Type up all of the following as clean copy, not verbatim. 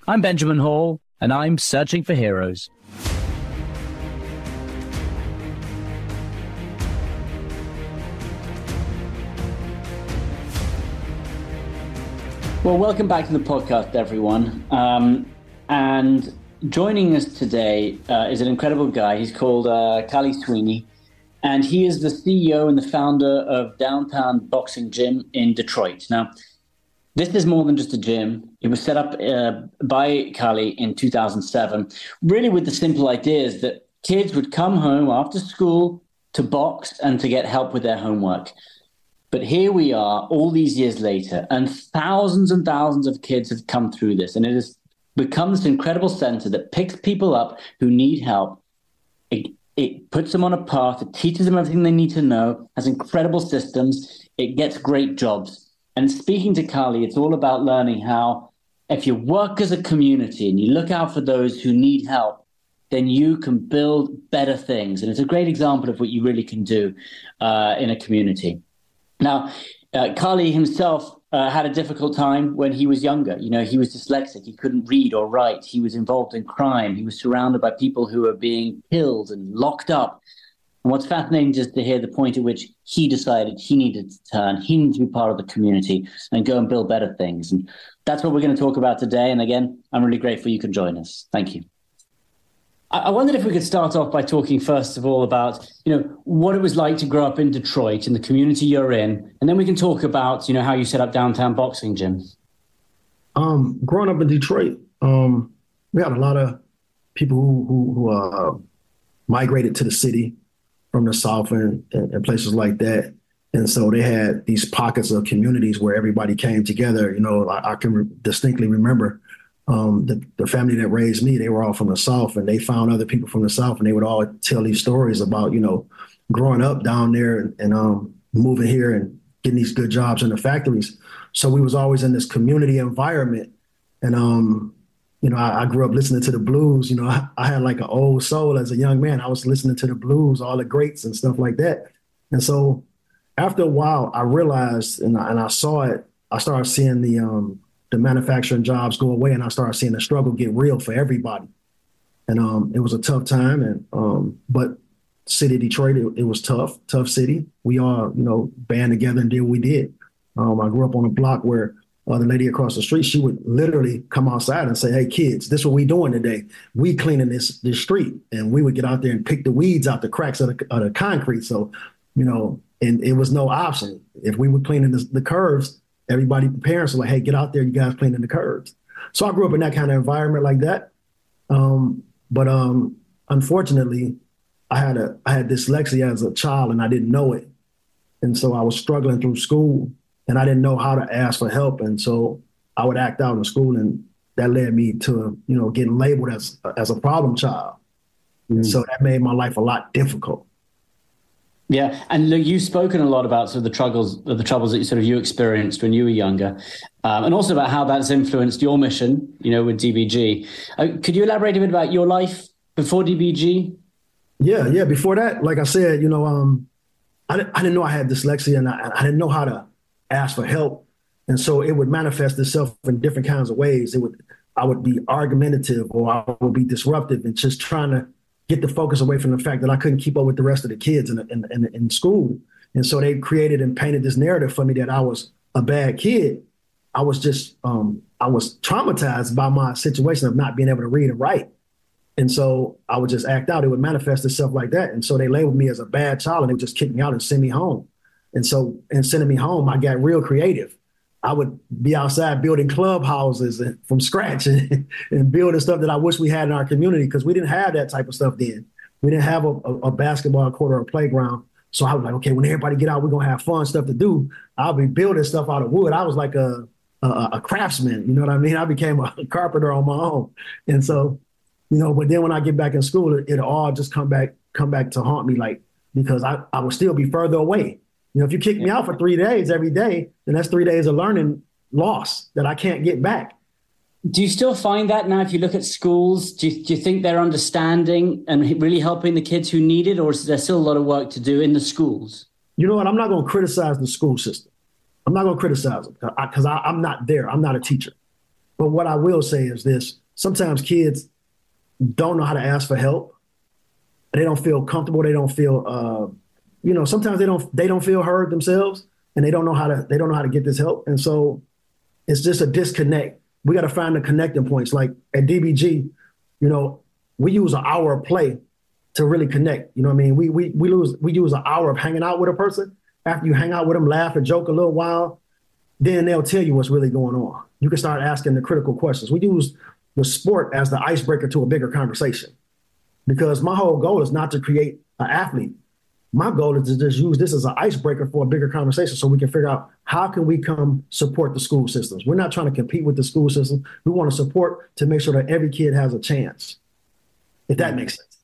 I'm Benjamin Hall, and I'm searching for heroes. Well, welcome back to the podcast, everyone. And joining us today is an incredible guy. He's called Khali Sweeney, and he is the CEO and the founder of Downtown Boxing Gym in Detroit. Now, this is more than just a gym. It was set up by Khali in 2007, really with the simple ideas that kids would come home after school to box and to get help with their homework. But here we are all these years later, and thousands of kids have come through this. And it has become this incredible center that picks people up who need help. It puts them on a path. It teaches them everything they need to know, has incredible systems. It gets great jobs. And speaking to Khali, it's all about learning how if you work as a community and you look out for those who need help, then you can build better things. And it's a great example of what you really can do in a community. Now, Khali himself had a difficult time when he was younger. You know, he was dyslexic. He couldn't read or write. He was involved in crime. He was surrounded by people who were being killed and locked up. And what's fascinating is to hear the point at which he decided he needed to turn. He needed to be part of the community and go and build better things. And that's what we're going to talk about today. And again, I'm really grateful you could join us. Thank you. I wondered if we could start off by talking, first of all, about, what it was like to grow up in Detroit, in the community you're in. And then we can talk about, how you set up Downtown Boxing Gym. Growing up in Detroit, we had a lot of people who migrated to the city from the South and places like that. And so they had these pockets of communities where everybody came together. I can distinctly remember the family that raised me, they were all from the South, and they found other people from the South, and they would all tell these stories about, growing up down there and moving here and getting these good jobs in the factories. So we was always in this community environment. And, I grew up listening to the blues. I had like an old soul as a young man. I was listening to the blues, all the greats and stuff like that. And so after a while, I realized, and I saw it, I started seeing the manufacturing jobs go away, and I started seeing the struggle get real for everybody. And it was a tough time. But city of Detroit, it was tough city. We all, band together and did what we did. I grew up on a block where the lady across the street, she would literally come outside and say, "Hey kids, this is what we doing today. We cleaning this street." And we would get out there and pick the weeds out the cracks of the concrete. So, and it was no option. If we were cleaning the curves, everybody, parents were like, "Hey, get out there, you guys cleaning the curbs." So I grew up in that kind of environment like that. But unfortunately, I had dyslexia as a child, and I didn't know it. And so I was struggling through school, and I didn't know how to ask for help. And so I would act out in school, and that led me to, getting labeled as a problem child. And so that made my life a lot difficult. Yeah, and look, you've spoken a lot about sort of the troubles that you experienced when you were younger, and also about how that's influenced your mission, with DBG. Could you elaborate a bit about your life before DBG? Yeah. Before that, like I said, I didn't know I had dyslexia, and I didn't know how to ask for help, and so it would manifest itself in different kinds of ways. I would be argumentative, or I would be disruptive, and just trying to get the focus away from the fact that I couldn't keep up with the rest of the kids in school. And so they created and painted this narrative for me that I was a bad kid. I was just, I was traumatized by my situation of not being able to read and write. And so I would just act out. It would manifest itself like that. And so they labeled me as a bad child, and they would just kick me out and send me home. And so in sending me home, I got real creative. I would be outside building clubhouses from scratch and building stuff that I wish we had in our community, because we didn't have that type of stuff then. We didn't have a basketball court or a playground. So I was like, okay, when everybody get out, we're going to have fun stuff to do. I'll be building stuff out of wood. I was like a craftsman, you know what I mean? I became a carpenter on my own. And so, but then when I get back in school, it'll all just come back to haunt me, like, because I would still be further away. If you kick me out for 3 days every day, then that's 3 days of learning loss that I can't get back. Do you still find that now if you look at schools? Do you think they're understanding and really helping the kids who need it, or is there still a lot of work to do in the schools? You know what? I'm not going to criticize the school system. I'm not going to criticize them because I'm not there. I'm not a teacher. But what I will say is this: sometimes kids don't know how to ask for help. They don't feel comfortable. They don't feel, sometimes they don't feel heard themselves, and they don't know how to get this help. And so it's just a disconnect. We got to find the connecting points. Like at DBG, we use an hour of play to really connect. You know what I mean? We use an hour of hanging out with a person. After you hang out with them, laugh and joke a little while, then they'll tell you what's really going on. You can start asking the critical questions. We use the sport as the icebreaker to a bigger conversation, because my whole goal is not to create an athlete. My goal is to just use this as an icebreaker for a bigger conversation so we can figure out how can we come support the school systems. We're not trying to compete with the school system. We want to support to make sure that every kid has a chance, if that makes sense.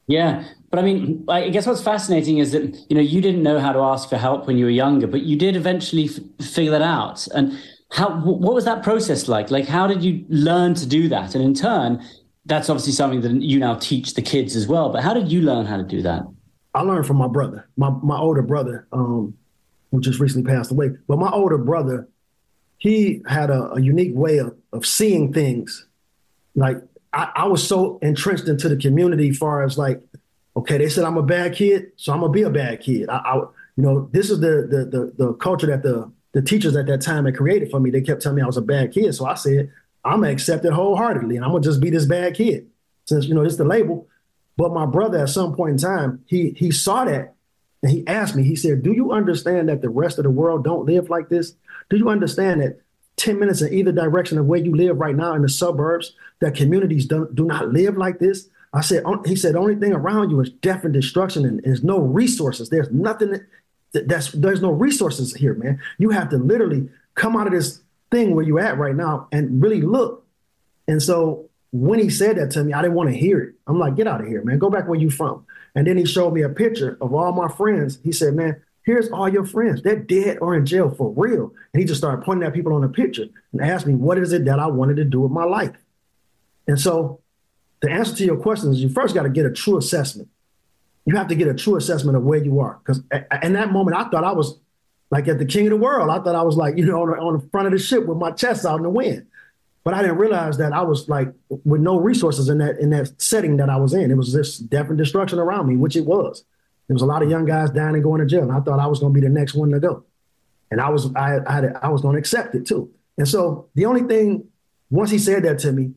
Yeah. But I mean, I guess what's fascinating is that, you didn't know how to ask for help when you were younger, but you did eventually figure that out. And what was that process like? Like, how did you learn to do that? And in turn, that's obviously something that you now teach the kids as well. But how did you learn how to do that? I learned from my brother, my older brother, who just recently passed away. But my older brother, he had a unique way of seeing things. Like I was so entrenched into the community, as far as like, okay, they said I'm a bad kid, so I'm gonna be a bad kid. This is the culture that the teachers at that time had created for me. They kept telling me I was a bad kid, so I said I'm gonna accept it wholeheartedly, and I'm gonna just be this bad kid, since this is the label. But my brother, at some point in time, he saw that, and he asked me. He said, "Do you understand that the rest of the world don't live like this? Do you understand that 10 minutes in either direction of where you live right now in the suburbs, that communities do not live like this?" He said, the only thing around you is death and destruction, and there's no resources. There's nothing there's no resources here, man. You have to literally come out of this thing where you're at right now and really look. And so when he said that to me, I didn't want to hear it. I'm like, get out of here, man. Go back where you from. And then he showed me a picture of all my friends. He said, man, here's all your friends. They're dead or in jail for real. And he just started pointing at people on the picture and asked me, what is it that I wanted to do with my life? And so the answer to your question is, you first got to get a true assessment. You have to get a true assessment of where you are. Because in that moment, I thought I was like at the king of the world. I thought I was like, on the front of the ship with my chest out in the wind. But I didn't realize that I was like with no resources in that setting that I was in. It was just death and destruction around me, which it was. There was a lot of young guys dying and going to jail. And I thought I was going to be the next one to go. And I was going to accept it too. And so the only thing, once he said that to me,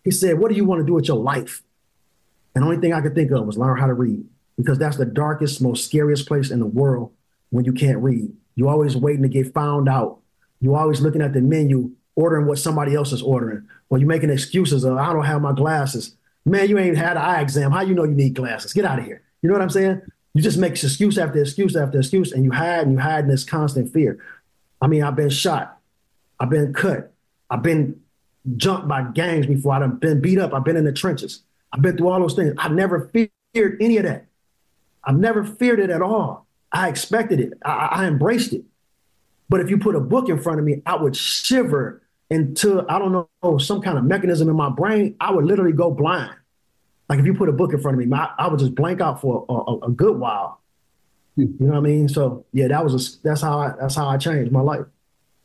he said, what do you want to do with your life? And the only thing I could think of was learn how to read, because that's the darkest, most scariest place in the world when you can't read. You're always waiting to get found out. You're always looking at the menu, ordering what somebody else is ordering, or you're making excuses of, I don't have my glasses. Man, you ain't had an eye exam. How you know you need glasses? Get out of here. You know what I'm saying? You just make excuse after excuse after excuse, and you hide in this constant fear. I mean, I've been shot. I've been cut. I've been jumped by gangs before. I've been beat up. I've been in the trenches. I've been through all those things. I never feared any of that. I've never feared it at all. I expected it. I embraced it. But if you put a book in front of me, I would shiver into, I don't know, some kind of mechanism in my brain. I would literally go blind. Like if you put a book in front of me, I would just blank out for a good while. You know what I mean? So yeah, that's how I changed my life.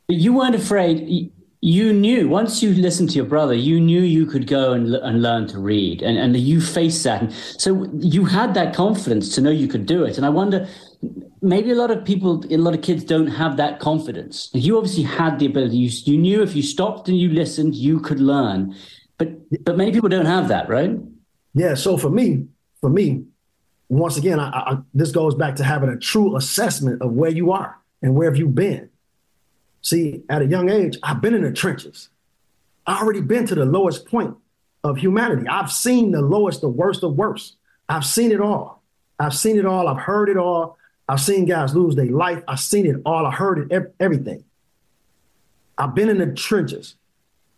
But you weren't afraid. You knew, once you listened to your brother, you knew you could go and learn to read, and you faced that. And so you had that confidence to know you could do it. And I wonder, maybe a lot of kids don't have that confidence. You obviously had the ability. You knew if you stopped and you listened, you could learn. But many people don't have that, right? Yeah. So for me, once again, this goes back to having a true assessment of where you are and where have you been. See, at a young age, I've been in the trenches. I already been to the lowest point of humanity. I've seen the lowest, the worst of worst. I've seen it all. I've seen it all. I've heard it all. I've seen guys lose their life. I've seen it all. I heard it, everything. I've been in the trenches.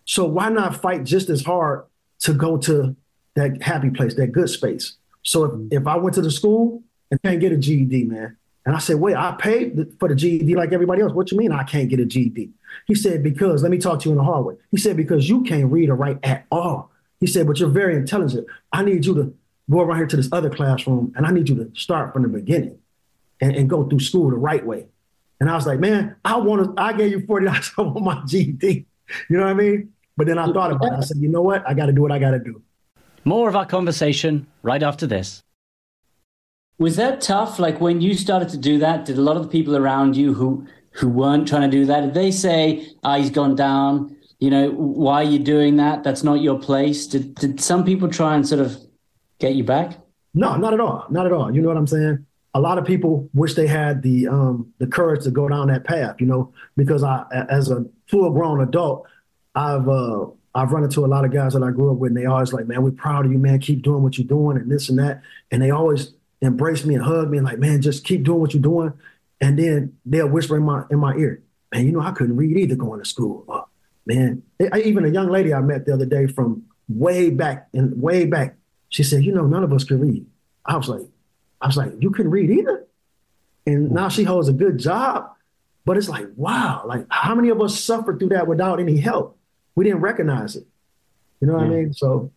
So why not fight just as hard to go to that happy place, that good space? So if I went to the school and can't get a GED, man, and I said, wait, I paid for the GED like everybody else. What you mean I can't get a GED? He said, because, let me talk to you in the hard way. He said, because you can't read or write at all. He said, but you're very intelligent. I need you to go around here to this other classroom, and I need you to start from the beginning and go through school the right way. And I was like, man, I gave you $40, I want my GED. You know what I mean? But then I thought about it. I said, you know what? I got to do what I got to do. More of our conversation right after this. Was that tough? Like when you started to do that, did a lot of the people around you who weren't trying to do that, did they say, he's gone down, why are you doing that? That's not your place. Did some people try and sort of get you back? No, not at all. Not at all. You know what I'm saying? A lot of people wish they had the courage to go down that path, because as a full grown adult, I've run into a lot of guys that I grew up with, and they always like, man, we're proud of you, man. Keep doing what you're doing and this and that. And they always embrace me and hug me and like, man, just keep doing what you're doing. And then they'll whisper in my ear, man, I couldn't read either going to school. Man, even a young lady I met the other day from way back, she said, none of us can read. I was like, you couldn't read either? And now she holds a good job. But it's like, wow, like how many of us suffered through that without any help? We didn't recognize it. You know what I mean? So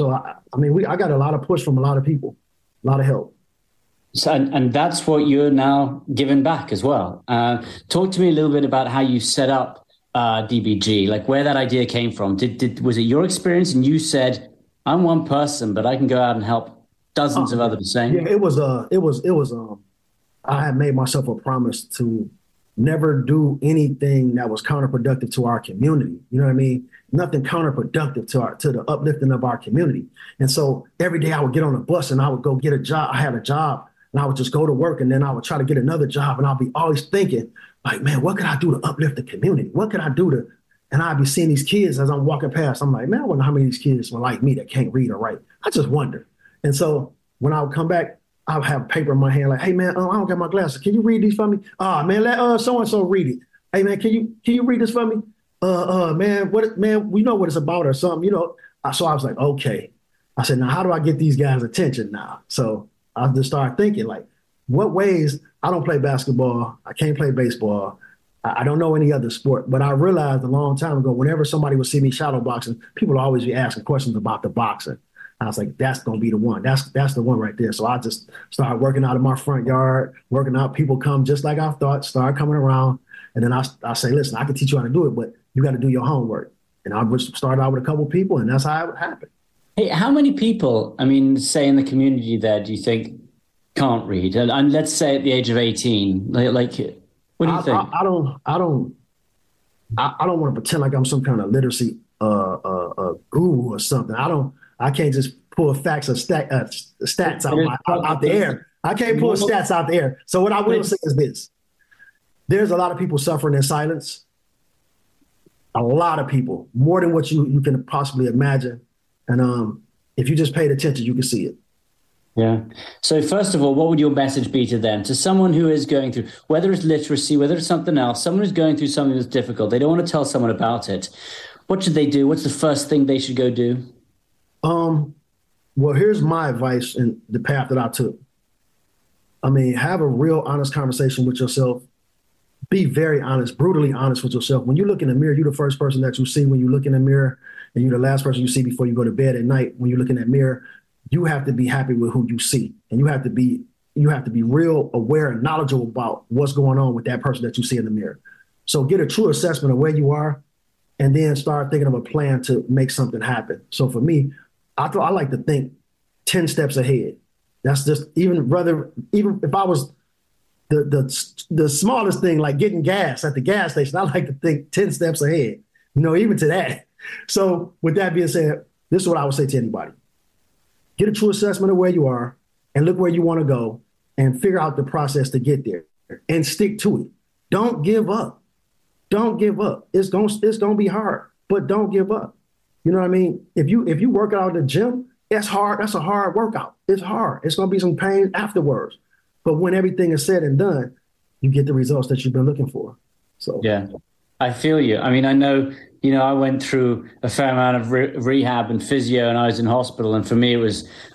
I got a lot of push from a lot of people, a lot of help. So, and that's what you're now giving back as well. Talk to me a little bit about how you set up DBG, like where that idea came from. Was it your experience and you said, I'm one person, but I can go out and help dozens of others the same? Yeah, it was I had made myself a promise to never do anything that was counterproductive to our community. You know what I mean? Nothing counterproductive to the uplifting of our community. And so every day I would get on a bus and I would go get a job. I had a job and I would just go to work and then I would try to get another job and I'll be always thinking like, man, what could I do to uplift the community? What could I do to, and I'd be seeing these kids as I'm walking past. I'm like, man, I wonder how many of these kids were like me that can't read or write. I just wonder. And so when I would come back, I would have paper in my hand like, hey, man, I don't got my glasses. Can you read these for me? Man, let so-and-so read it. Hey, man, can you read this for me? Man, we know what it's about or something, So I was like, okay. I said, now how do I get these guys' attention now? So I just started thinking like, what ways? I don't play basketball. I can't play baseball. I don't know any other sport, but I realized a long time ago, whenever somebody would see me shadowboxing, people would always be asking questions about the boxing. I was like, that's going to be the one. That's the one right there. So I just started working out in my front yard, working out. People come just like I thought, start coming around. And then I say, listen, I can teach you how to do it, but you got to do your homework. And I would start out with a couple of people, and that's how it would happen. Hey, how many people, say in the community there, do you think can't read? And let's say at the age of 18, like what do you think? I don't want to pretend like I'm some kind of literacy guru or something. I can't just pull facts or stats out the air. I can't pull stats out the air. So what I will say is this. There's a lot of people suffering in silence. A lot of people, more than what you can possibly imagine. And if you just paid attention, you can see it. Yeah. So first of all, what would your message be to them, to someone who is going through, whether it's literacy, whether it's something else, someone who's going through something that's difficult, they don't want to tell someone about it. What should they do? What's the first thing they should go do? Well, here's my advice and the path that I took. Have a real honest conversation with yourself. Be very honest, brutally honest with yourself. When you look in the mirror, you're the first person that you see when you look in the mirror, and you're the last person you see before you go to bed at night. When you look in that mirror, you have to be happy with who you see, and you have to be real aware and knowledgeable about what's going on with that person that you see in the mirror. So get a true assessment of where you are, and then start thinking of a plan to make something happen. So for me, I like to think 10 steps ahead. That's just even if I was the smallest thing, like getting gas at the gas station, I like to think 10 steps ahead, even to that. So with that being said, this is what I would say to anybody. Get a true assessment of where you are and look where you want to go and figure out the process to get there and stick to it. Don't give up. Don't give up. It's gonna be hard, but don't give up. You know what I mean? If you work out at the gym, that's hard. That's a hard workout. It's hard. It's gonna be some pain afterwards. But when everything is said and done, you get the results that you've been looking for. So yeah, I feel you. I know, I went through a fair amount of rehab and physio, and I was in hospital. And for me,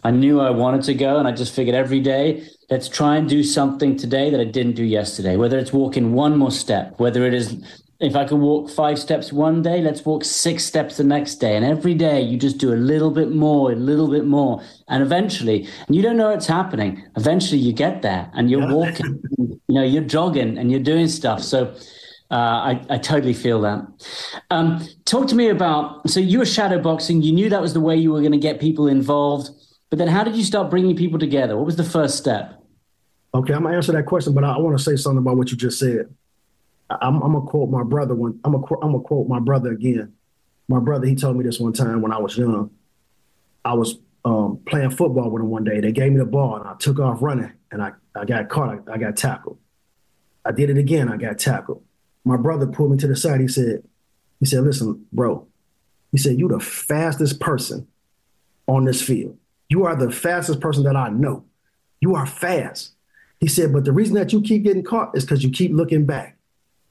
I knew I wanted to go, and I just figured every day, let's try and do something today that I didn't do yesterday. Whether it's walking one more step, whether it is, if I could walk 5 steps one day, let's walk 6 steps the next day. And every day you just do a little bit more. And eventually, and you don't know it's happening, eventually you get there and you're walking, you're jogging and you're doing stuff. So I totally feel that. Talk to me about, so you were shadowboxing. You knew that was the way you were going to get people involved. But then how did you start bringing people together? What was the first step? Okay, I'm going to answer that question, but I want to say something about what you just said. I'm going to quote my brother I'm going to quote my brother again. My brother, he told me this one time when I was young. I was playing football with him one day. They gave me the ball, and I took off running, and I got caught. I got tackled. I did it again. I got tackled. My brother pulled me to the side. He said, listen, bro. He said, you the fastest person on this field. You are the fastest person that I know. You are fast. He said, but the reason that you keep getting caught is because you keep looking back.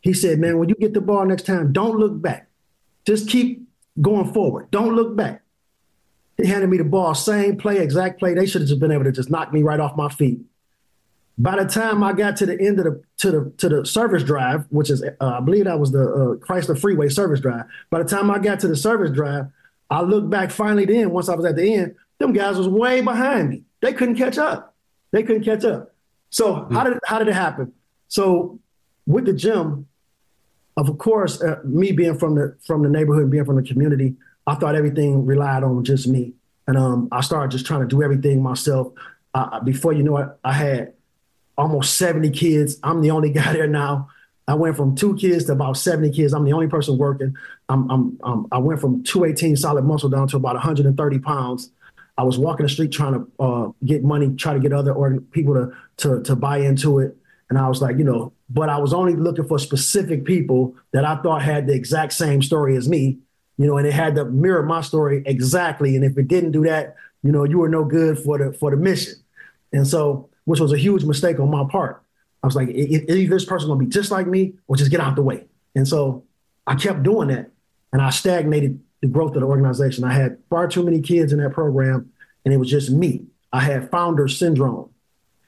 He said, man, when you get the ball next time, don't look back. Just keep going forward. Don't look back. He handed me the ball, same play, exact play. They should have just been able to just knock me right off my feet. By the time I got to the end of the service drive, which is, I believe that was the Chrysler Freeway service drive. By the time I got to the service drive, I looked back finally then, once I was at the end, them guys was way behind me. They couldn't catch up. So how did it happen? So with the gym, of course, me being from the neighborhood, being from the community, I thought everything relied on just me. And I started just trying to do everything myself. Before you know it, I had almost 70 kids. I'm the only guy there now. I went from 2 kids to about 70 kids. I'm the only person working. I went from 218 solid muscle down to about 130 pounds. I was walking the street trying to get money, try to get other people to buy into it. And I was like, but I was only looking for specific people that I thought had the exact same story as me, and it had to mirror my story exactly. And if it didn't do that, you were no good for the mission. And so, which was a huge mistake on my part. I was like, either this person's gonna be just like me or just get out the way. And so I kept doing that, and I stagnated the growth of the organization. I had far too many kids in that program, and it was just me. I had founder syndrome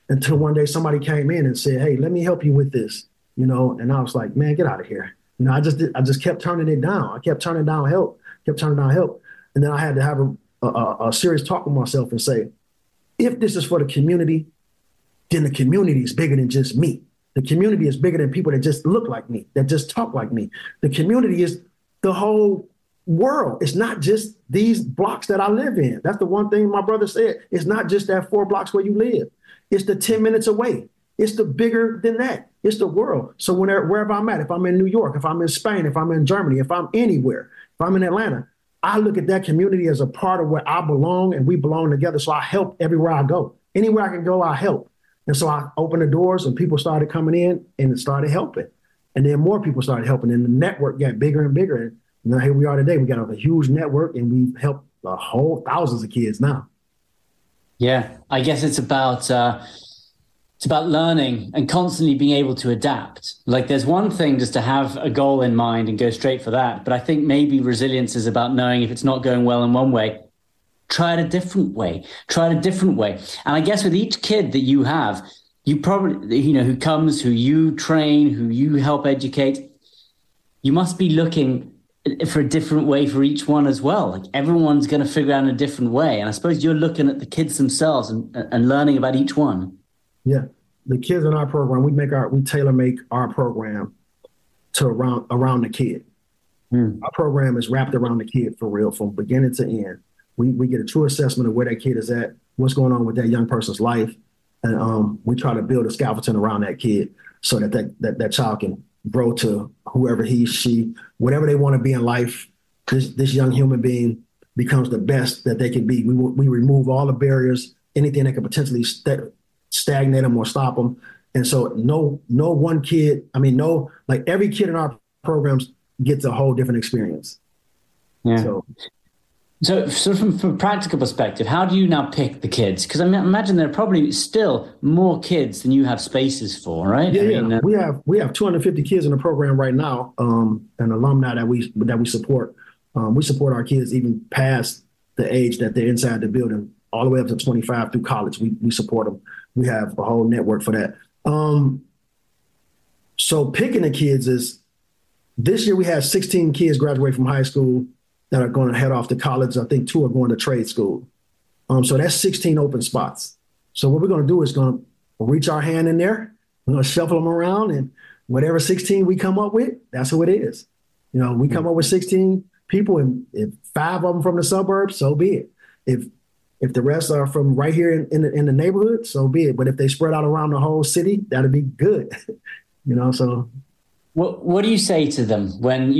until one day somebody came in and said, hey, let me help you with this, and I was like, man, get out of here. I just kept turning it down. I kept turning down help. And then I had to have a serious talk with myself and say, if this is for the community, then the community is bigger than just me. The community is bigger than people that just look like me, that just talk like me. The community is the whole world. It's not just these blocks that I live in. That's the one thing my brother said. It's not just that 4 blocks where you live. It's the 10 minutes away. It's the bigger than that. It's the world. So wherever I'm at, if I'm in New York, if I'm in Spain, if I'm in Germany, if I'm anywhere, if I'm in Atlanta, I look at that community as a part of where I belong, and we belong together. So I help everywhere I go. Anywhere I can go, I help. And so I opened the doors, and people started coming in, and it started helping. And then more people started helping, and the network got bigger and bigger. And now here we are today. We got a huge network, and we've helped a whole thousands of kids now. Yeah, I guess it's about learning and constantly being able to adapt. Like, there's one thing just to have a goal in mind and go straight for that. But I think maybe resilience is about knowing if it's not going well in one way, try it a different way. And I guess with each kid that you have, you probably, who comes, who you train, who you help educate, you must be looking for a different way for each one as well. Like, everyone's going to figure out in a different way. And I suppose you're looking at the kids themselves and learning about each one. Yeah. The kids in our program, we tailor make our program to around the kid. Our program is wrapped around the kid for real, from beginning to end. We get a true assessment of where that kid is at, what's going on with that young person's life. And we try to build a scaffolding around that kid so that child can grow to whoever he, she, whatever they want to be in life. This young human being becomes the best that they can be. We remove all the barriers, anything that could potentially stagnate them or stop them. And so no one kid, every kid in our programs gets a whole different experience. Yeah. So from a practical perspective, how do you now pick the kids? Because I imagine there are probably still more kids than you have spaces for, right? Yeah, we have 250 kids in the program right now, and alumni that we support. We support our kids even past the age that they're inside the building, all the way up to 25 through college. We support them. We have a whole network for that. So picking the kids is, this year we had 16 kids graduate from high school that are going to head off to college. I think 2 are going to trade school. So that's 16 open spots. So what we're going to do is going to reach our hand in there. We're going to shuffle them around, and whatever 16 we come up with, that's who it is. We come up with 16 people, and if 5 of them from the suburbs, so be it. If the rest are from right here in the neighborhood, so be it. But if they spread out around the whole city, that'd be good. So. What do you say to them when,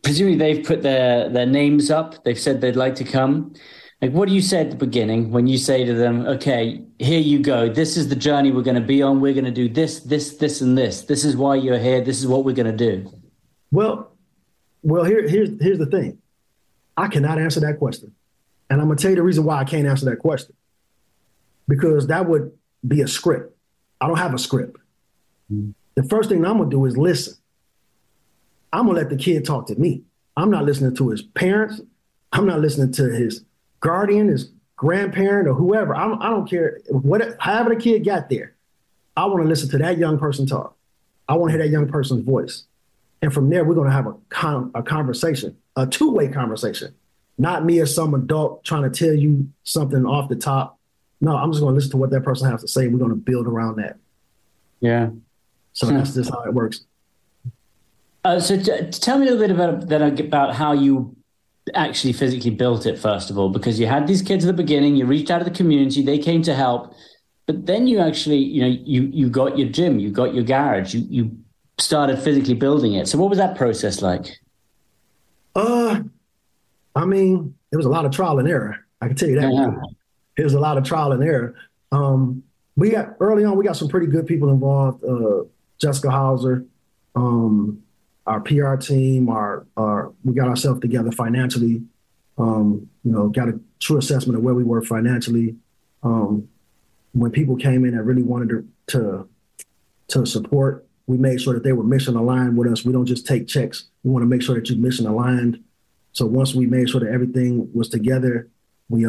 presumably they've put their names up, they've said they'd like to come. Like, what do you say at the beginning when you say to them, okay, here you go. This is the journey we're going to be on. We're going to do this, this, this, and this. This is why you're here. This is what we're going to do. Well, here's the thing. I cannot answer that question. And I'm going to tell you the reason why I can't answer that question. Because that would be a script. I don't have a script. The first thing I'm going to do is listen. I'm going to let the kid talk to me. I'm not listening to his parents. I'm not listening to his guardian, his grandparent, or whoever. I don't care. However the kid got there, I want to listen to that young person talk. I want to hear that young person's voice. And from there, we're going to have a conversation, a two-way conversation. Not me as some adult trying to tell you something off the top. No, I'm just going to listen to what that person has to say. We're going to build around that. Yeah. So that's just how it works. So tell me a little bit about how you actually physically built it, first of all, because you had these kids at the beginning, you reached out to the community, they came to help, but then you actually, you got your gym, you got your garage, you started physically building it. So what was that process like? It was a lot of trial and error. I can tell you that. Yeah. It was a lot of trial and error. Early on, we got some pretty good people involved. Jessica Hauser, our PR team, we got ourselves together financially, got a true assessment of where we were financially. When people came in and really wanted to support, we made sure that they were mission aligned with us. We don't just take checks. We want to make sure that you're mission aligned. So once we made sure that everything was together, we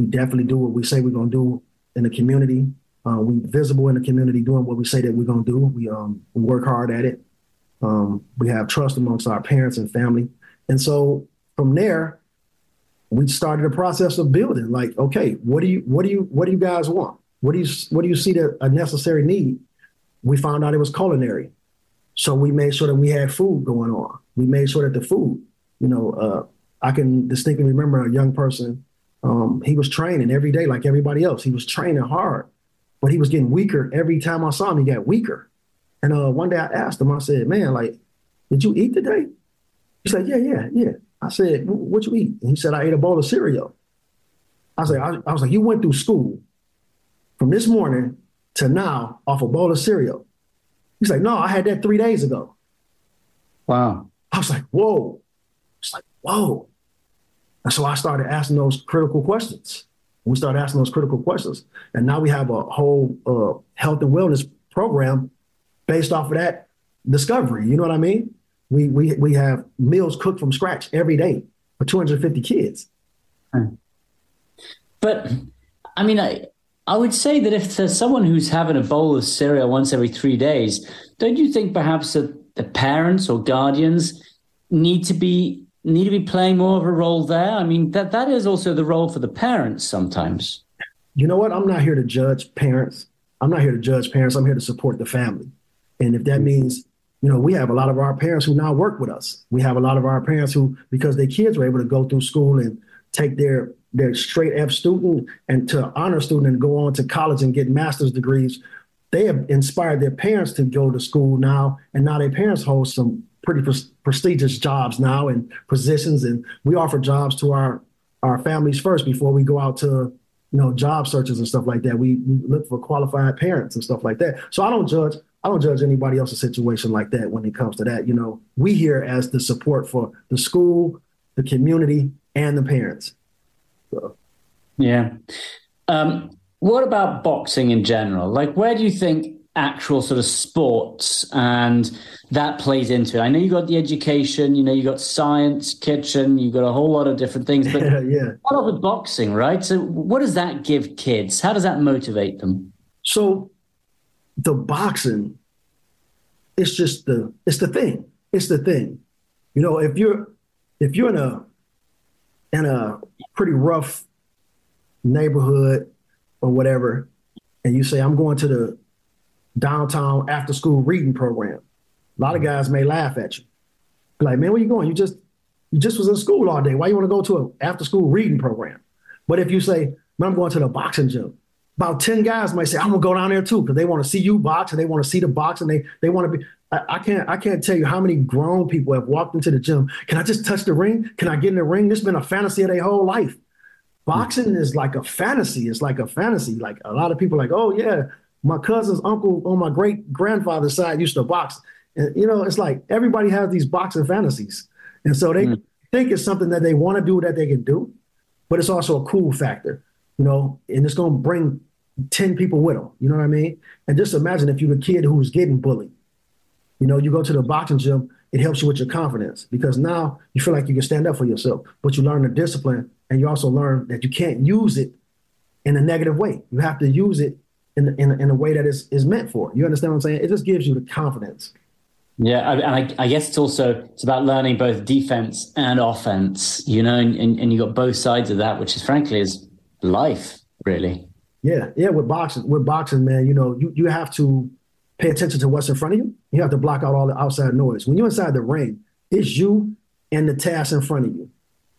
definitely do what we say we're going to do in the community. We visible in the community doing what we say that we're going to do. We work hard at it. We have trust amongst our parents and family. And so from there, we started a process of building. Like, okay, what do you guys want? What do you see that a necessary need? We found out it was culinary. So we made sure that we had food going on. We made sure that the food, I can distinctly remember a young person, he was training every day like everybody else. He was training hard, but he was getting weaker. Every time I saw him, he got weaker. And one day I asked him, I said, man, like, did you eat today? He said, yeah. I said, what you eat? And he said, I ate a bowl of cereal. I was like, you went through school from this morning to now off a bowl of cereal. He's like, no, I had that 3 days ago. Wow. I was like, whoa. It's like, whoa. And so I started asking those critical questions. We started asking those critical questions. And now we have a whole health and wellness program based off of that discovery. You know what I mean? We have meals cooked from scratch every day for 250 kids. But I mean, I would say that if there's someone who's having a bowl of cereal once every 3 days, don't you think perhaps that the parents or guardians need to be playing more of a role there? I mean, that is also the role for the parents sometimes. You know what? I'm not here to judge parents. I'm here to support the family. And if that means, we have a lot of our parents who now work with us. We have a lot of our parents who, because their kids were able to go through school and take their straight F student and to honor student and go on to college and get master's degrees. They have inspired their parents to go to school now. And now their parents hold some pretty prestigious jobs now and positions. And we offer jobs to our families first before we go out to, job searches and stuff like that. We look for qualified parents and stuff like that. So I don't judge anybody else's situation like that when it comes to that. We here as the support for the school, the community, and the parents. So. Yeah. What about boxing in general? Like, where do you think actual sort of sports and that plays into it? I know you got the education, you got science, kitchen, you got a whole lot of different things, but yeah. What about with boxing, right? So what does that give kids? How does that motivate them? So the boxing, it's the thing. It's the thing. If you're in a pretty rough neighborhood or whatever, and you say, I'm going to downtown after school reading program. A lot of guys may laugh at you. Be like, man, where you going? You just was in school all day. Why you want to go to an after school reading program? But if you say, man, I'm going to the boxing gym, about 10 guys might say, I'm gonna go down there too, because they want to see you box and they want to see the box and they want to be. I can't tell you how many grown people have walked into the gym. Can I just touch the ring? Can I get in the ring? This has been a fantasy of their whole life. Boxing is like a fantasy. It's like a fantasy. Like a lot of people are like, oh yeah, my cousin's uncle on my great grandfather's side used to box. And it's like everybody has these boxing fantasies. And so they think it's something that they want to do that they can do, but it's also a cool factor, and it's going to bring 10 people with them. You know what I mean? And just imagine if you're a kid who was getting bullied. You go to the boxing gym, it helps you with your confidence because now you feel like you can stand up for yourself, but you learn the discipline and you also learn that you can't use it in a negative way. You have to use it in a way that is meant for. You understand what I'm saying? It just gives you the confidence. Yeah, and I guess it's about learning both defense and offense, and you got both sides of that, which is frankly is life, really. Yeah. With boxing, man, you have to pay attention to what's in front of you. You have to block out all the outside noise. When you're inside the ring, it's you and the task in front of you.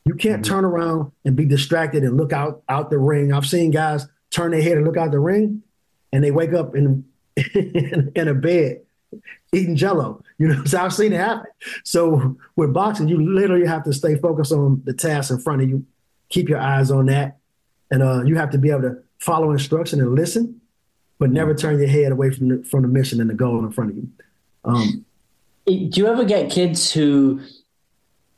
You can't turn around and be distracted and look out the ring. I've seen guys turn their head and look out the ring, and they wake up in a bed eating Jell-O. So I've seen it happen. So with boxing, you literally have to stay focused on the task in front of you, keep your eyes on that, and you have to be able to follow instruction and listen, but never turn your head away from the mission and the goal in front of you. Do you ever get kids who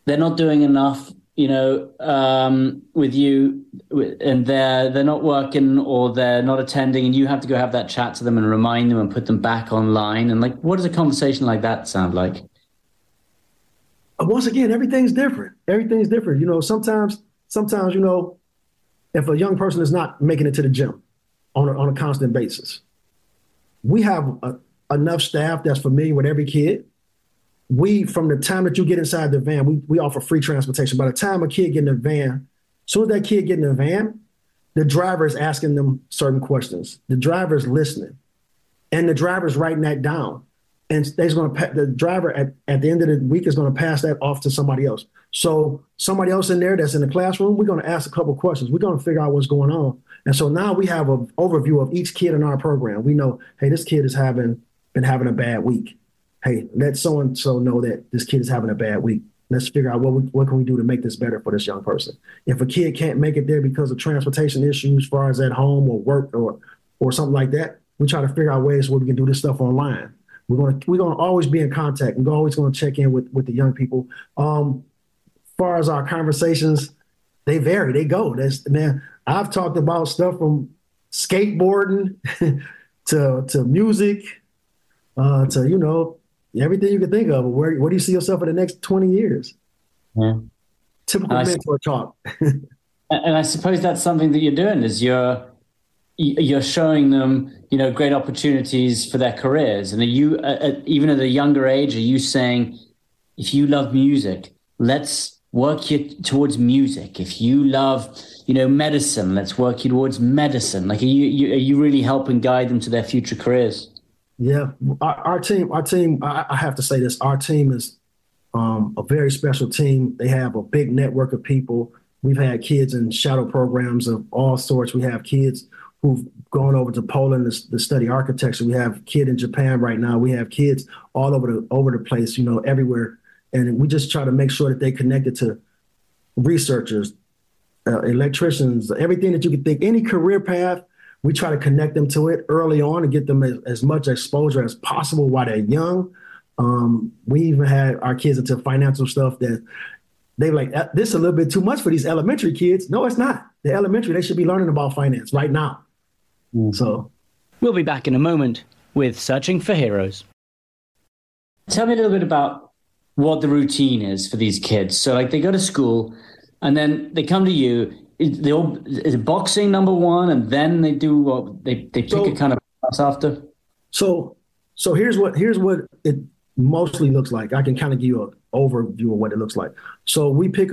they're not doing enough, with you, and they're not working or they're not attending, and you have to go have that chat to them and remind them and put them back online? And what does a conversation like that sound like? Once again, everything's different. Everything's different. Sometimes, if a young person is not making it to the gym on a constant basis, we have enough staff that's familiar with every kid. From the time that you get inside the van, we offer free transportation. By the time a kid get in the van, as soon as that kid get in the van, the driver is asking them certain questions. The driver is listening, and the driver is writing that down. And the driver at the end of the week is going to pass that off to somebody else. So somebody else in there that's in the classroom, we're going to ask a couple of questions. We're going to figure out what's going on. And so now we have an overview of each kid in our program. We know, hey, this kid is been having a bad week. Hey, let so-and-so know that this kid is having a bad week. Let's figure out what can we do to make this better for this young person. If a kid can't make it there because of transportation issues, as far as at home or work or something like that, we try to figure out ways where we can do this stuff online. We're gonna always be in contact. We're always gonna check in with the young people. As far as our conversations, they vary. They go. Man, I've talked about stuff from skateboarding to music to everything you can think of. Where do you see yourself in the next 20 years? Yeah. Typical mentor talk. And I suppose that's something that you're doing is you're showing them, great opportunities for their careers. And are you, even at a younger age, are you saying, if you love music, let's work you towards music. If you love, medicine, let's work you towards medicine. Like, are you really helping guide them to their future careers? Yeah, our team, I have to say this, our team is a very special team. They have a big network of people. We've had kids in shadow programs of all sorts. We have kids who've gone over to Poland to study architecture. We have a kid in Japan right now. We have kids all over the place, everywhere. And we just try to make sure that they connected to researchers, electricians, everything that you could think, any career path. We try to connect them to it early on and get them as much exposure as possible while they're young. We even had our kids into financial stuff that they're like, this is a little bit too much for these elementary kids. No, it's not. The elementary, they should be learning about finance right now. So we'll be back in a moment with Searching for Heroes. Tell me a little bit about what the routine is for these kids. So they go to school and then they come to you. Is boxing number one, and then they do what they pick a kind of class after? So here's what it mostly looks like. I can kind of give you an overview of what it looks like. So we pick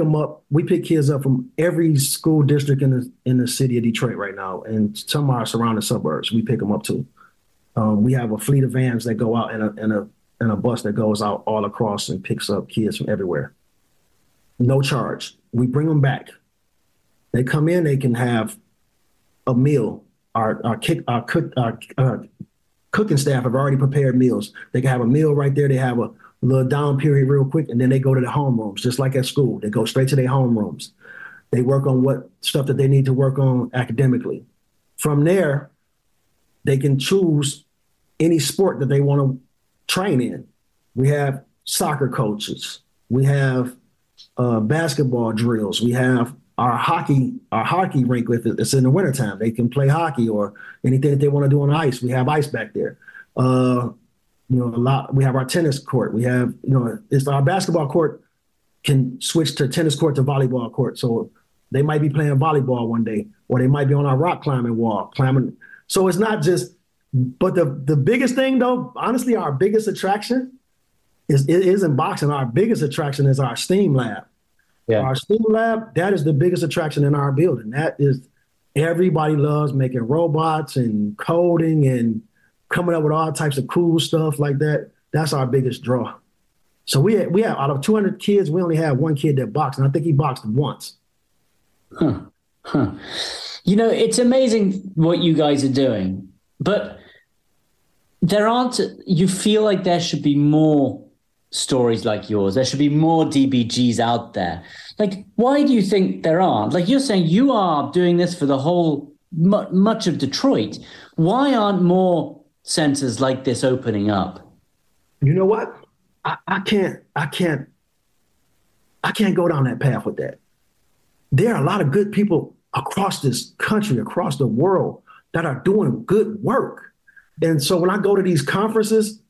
kids up from every school district in the city of Detroit right now, and some of our surrounding suburbs. We pick them up too. We have a fleet of vans that go out and a bus that goes out all across and picks up kids from everywhere. No charge. We bring them back. They come in, they can have a meal. Our cooking staff have already prepared meals. They can have a meal right there. They have a little down period real quick, and then they go to the homerooms, just like at school. They go straight to their homerooms. They work on what stuff that they need to work on academically. From there, they can choose any sport that they want to train in. We have soccer coaches. We have basketball drills. We have our hockey rink. If it's in the wintertime, they can play hockey or anything that they want to do on ice. We have ice back there. We have our tennis court. We have, it's our basketball court can switch to tennis court to volleyball court. So they might be playing volleyball one day, or they might be on our rock climbing wall, climbing. So it's not just, but the biggest thing though, honestly, our biggest attraction is in boxing. Our biggest attraction is our STEAM lab. Yeah. Our STEAM lab, that is the biggest attraction in our building. That is, everybody loves making robots and coding and coming up with all types of cool stuff like that. That's our biggest draw. So we have out of 200 kids, we only have one kid that boxed, and I think he boxed once. Huh. It's amazing what you guys are doing, but you feel like there should be more stories like yours. There should be more DBGs out there. Like, why do you think there aren't? Like, you're saying you are doing this for the whole, much of Detroit. Why aren't more centers like this opening up? You know what? I can't go down that path with that. There are a lot of good people across this country, across the world, that are doing good work. And so when I go to these conferences,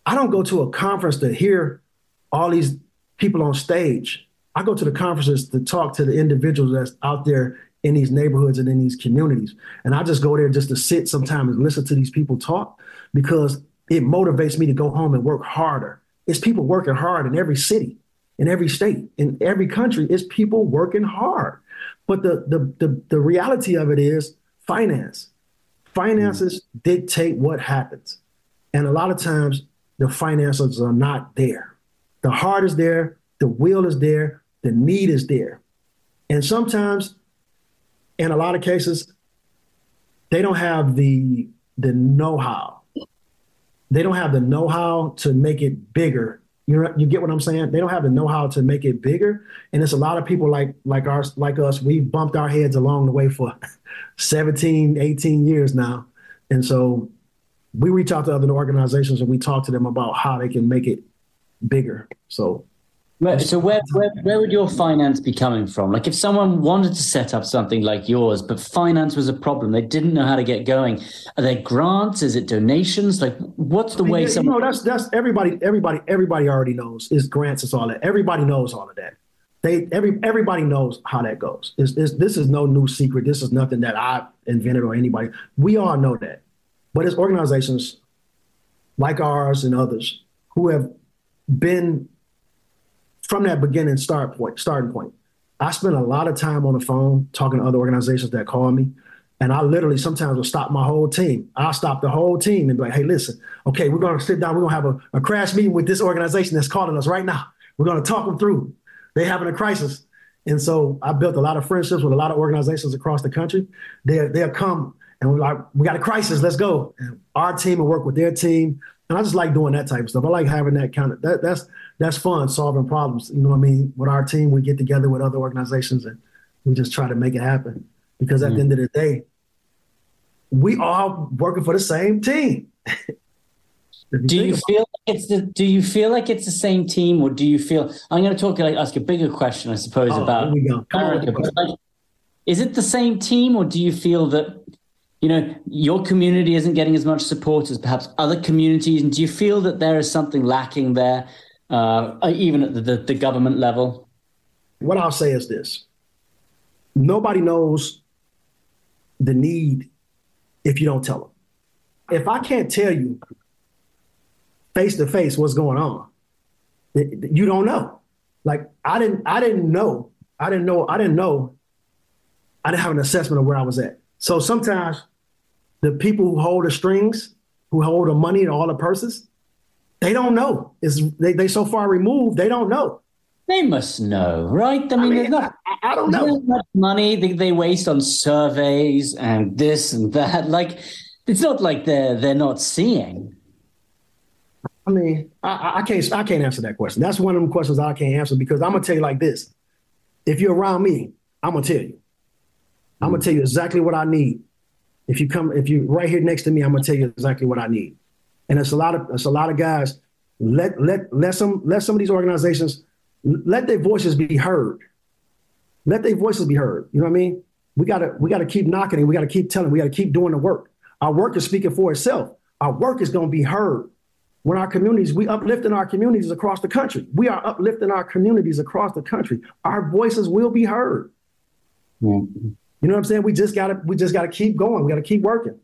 I don't go to a conference to hear all these people on stage. I go to the conferences to talk to the individuals that's out there in these neighborhoods and in these communities. And I just go there just to sit sometimes and listen to these people talk, because it motivates me to go home and work harder. It's people working hard in every city, in every state, in every country. It's people working hard. But the reality of it is finance. Finances dictate what happens. And a lot of times the finances are not there. The heart is there, the will is there, the need is there. And sometimes, in a lot of cases, they don't have the know-how. They don't have the know-how to make it bigger. You get what I'm saying? They don't have the know-how to make it bigger. And it's a lot of people like us, we bumped our heads along the way for 17, 18 years now. And so we reach out to other organizations and we talk to them about how they can make it bigger. So where would your finance be coming from? Like, if someone wanted to set up something like yours, but finance was a problem, they didn't know how to get going. Are there grants? Is it donations? Like, what's the way? That's everybody already knows. It's grants. It's all that. Everybody knows all of that. Everybody knows how that goes. This is no new secret. This is nothing that I invented or anybody. We all know that. But it's organizations like ours and others who have been from that beginning starting point. I spend a lot of time on the phone talking to other organizations that call me, and I literally sometimes will stop my whole team. I'll stop the whole team and be like, hey, listen, okay, we're going to sit down. We're going to have a crash meeting with this organization that's calling us right now. We're going to talk them through. They're having a crisis. And so I built a lot of friendships with a lot of organizations across the country. They'll come and we're like, we got a crisis, let's go. And our team will work with their team. And I just like doing that type of stuff. I like having that kind of, that's fun, solving problems. You know what I mean? With our team, we get together with other organizations and we just try to make it happen. Because at the end of the day, we all working for the same team. Do you feel like it's the same team, or do you feel? I'm going to ask a bigger question, I suppose, about America. But is it the same team, or do you feel that your community isn't getting as much support as perhaps other communities, and do you feel that there is something lacking there, even at the government level? What I'll say is this: nobody knows the need if you don't tell them. If I can't tell you face to face what's going on, you don't know. Like I didn't know. I didn't have an assessment of where I was at. So sometimes the people who hold the strings, who hold the money and all the purses, they don't know. They so far removed, they don't know. They must know, right? I mean there's not. I don't know. There's much money they waste on surveys and this and that. Like, it's not like they're not seeing. I mean, I can't answer that question. That's one of them questions I can't answer, because I'm gonna tell you like this: if you're around me, I'm gonna tell you. I'm gonna tell you exactly what I need. If you're right here next to me, I'm gonna tell you exactly what I need. And it's a lot of guys. Let some of these organizations, let their voices be heard. Let their voices be heard. You know what I mean? We gotta keep knocking, and we gotta keep telling. We gotta keep doing the work. Our work is speaking for itself. Our work is gonna be heard. When our communities, we uplifting our communities across the country. We are uplifting our communities across the country. Our voices will be heard. Mm-hmm. You know what I'm saying? We just gotta keep going. We gotta keep working.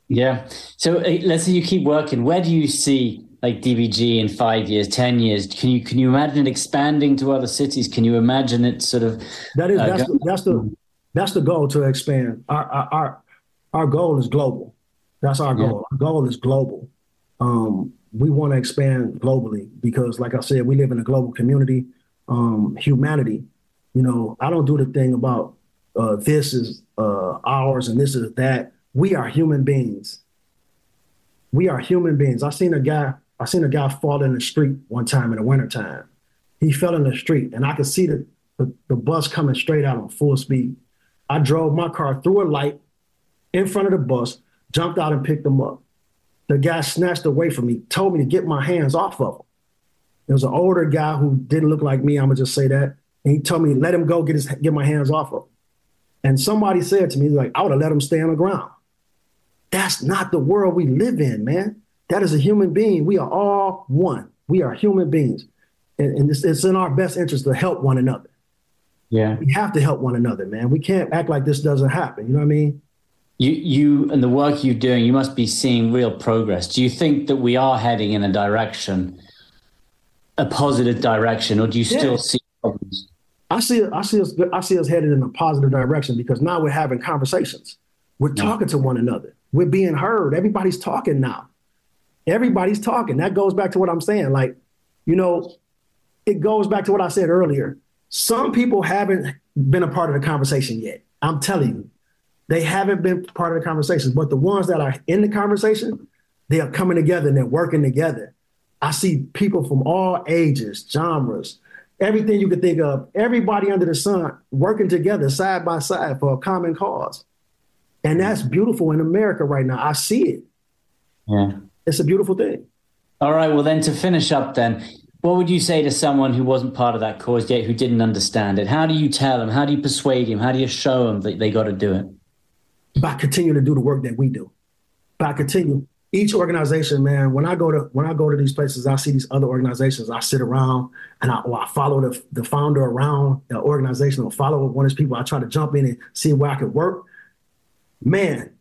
Yeah. So let's say you keep working. Where do you see like DBG in 5 years, 10 years? Can you imagine it expanding to other cities? Can you imagine it sort of? That's the goal, to expand. Our goal is global. That's our goal. Yeah. Our goal is global. We want to expand globally because, like I said, we live in a global community. Humanity, I don't do the thing about this is ours and this is that. We are human beings. We are human beings. I seen a guy fall in the street one time in the wintertime. He fell in the street, and I could see the bus coming straight out on full speed. I drove my car through a light in front of the bus, jumped out and picked him up. The guy snatched away from me, told me to get my hands off of him. It was an older guy who didn't look like me, I'm gonna just say that. And he told me, let him go, get my hands off of him. And somebody said to me, like, I would have let him stay on the ground. That's not the world we live in, man. That is a human being. We are all one. We are human beings. And it's in our best interest to help one another. Yeah. We have to help one another, man. We can't act like this doesn't happen. You know what I mean? You and the work you're doing, you must be seeing real progress. Do you think that we are heading in a positive direction, or do you still see problems? I see us headed in a positive direction, because now we're having conversations. We're talking to one another. We're being heard. Everybody's talking now. Everybody's talking. That goes back to what I'm saying. Like, it goes back to what I said earlier. Some people haven't been a part of the conversation yet. I'm telling you. They haven't been part of the conversation, but the ones that are in the conversation, they are coming together and they're working together. I see people from all ages, genres, everything you could think of, everybody under the sun working together side by side for a common cause. And that's beautiful in America right now. I see it. Yeah. It's a beautiful thing. All right. Well, then to finish up then, what would you say to someone who wasn't part of that cause yet, who didn't understand it? How do you tell them? How do you persuade them? How do you show them that they got to do it? By continuing to do the work that we do. By continuing. Each organization, man, when I go to these places, I see these other organizations, I sit around and I follow the founder around the organization, or follow one of his people. I try to jump in and see where I could work. Man,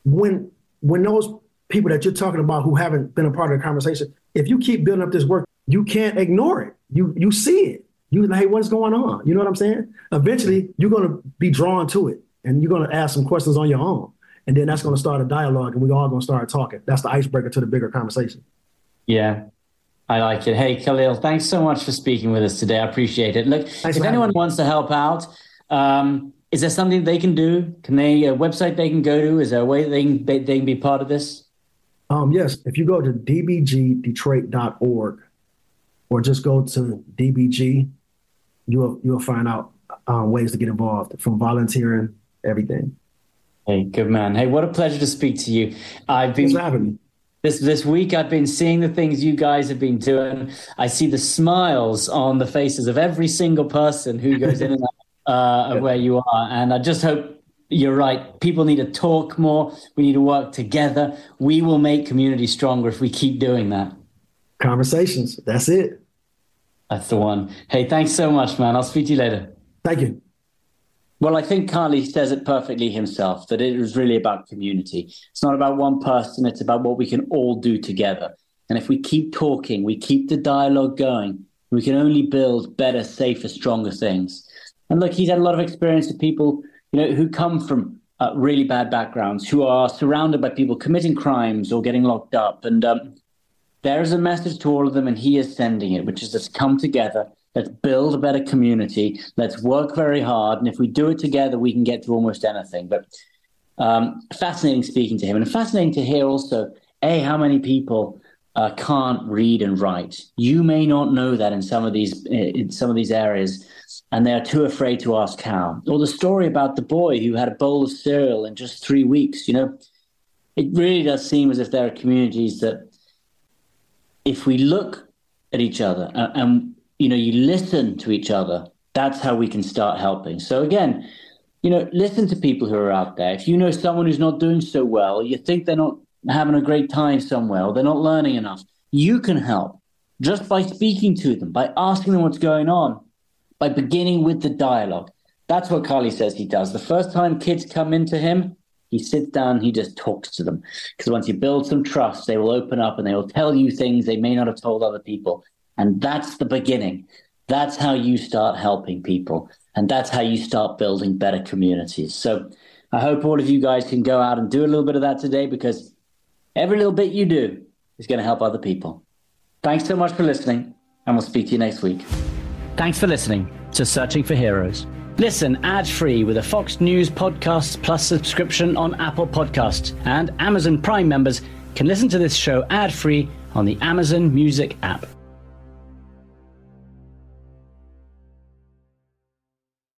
when those people that you're talking about who haven't been a part of the conversation, if you keep building up this work, you can't ignore it. You see it. You like, hey, what's going on? You know what I'm saying? Eventually, you're going to be drawn to it, and you're going to ask some questions on your own. And then that's going to start a dialogue, and we're all going to start talking. That's the icebreaker to the bigger conversation. Yeah, I like it. Hey, Khalil, thanks so much for speaking with us today. I appreciate it. Look, if anyone wants to help out, is there something they can do? Can they a website they can go to? Is there a way they can be part of this? Yes. If you go to dbgdetroit.org or just go to DBG, you'll find out ways to get involved, from volunteering, everything. Hey, good man. Hey, what a pleasure to speak to you. Thanks for having me. This week, I've been seeing the things you guys have been doing. I see the smiles on the faces of every single person who goes in and out of where you are. And I just hope you're right. People need to talk more. We need to work together. We will make community stronger if we keep doing that. Conversations. That's it. That's the one. Hey, thanks so much, man. I'll speak to you later. Thank you. Well, I think Khali says it perfectly himself, that it was really about community. It's not about one person. It's about what we can all do together. And if we keep talking, we keep the dialogue going, we can only build better, safer, stronger things. And look, he's had a lot of experience with people, who come from really bad backgrounds, who are surrounded by people committing crimes or getting locked up. And there's a message to all of them, and he is sending it, which is let's come together, let's build a better community, let's work very hard, and if we do it together, we can get to almost anything. But fascinating speaking to him, and fascinating to hear also, how many people can't read and write. You may not know that in some of these areas, and they're too afraid to ask how. Or the story about the boy who had a bowl of cereal in just 3 weeks. It really does seem as if there are communities that, if we look at each other and you listen to each other, that's how we can start helping. So again, listen to people who are out there. If you know someone who's not doing so well, you think they're not having a great time somewhere, or they're not learning enough, you can help just by speaking to them, by asking them what's going on, by beginning with the dialogue. That's what Khali says he does. The first time kids come into him, he sits down, he just talks to them. Because once you build some trust, they will open up and they will tell you things they may not have told other people. And that's the beginning. That's how you start helping people. And that's how you start building better communities. So I hope all of you guys can go out and do a little bit of that today, because every little bit you do is going to help other people. Thanks so much for listening, and we'll speak to you next week. Thanks for listening to Searching for Heroes. Listen ad-free with a Fox News Podcasts Plus subscription on Apple Podcasts, and Amazon Prime members can listen to this show ad-free on the Amazon Music app.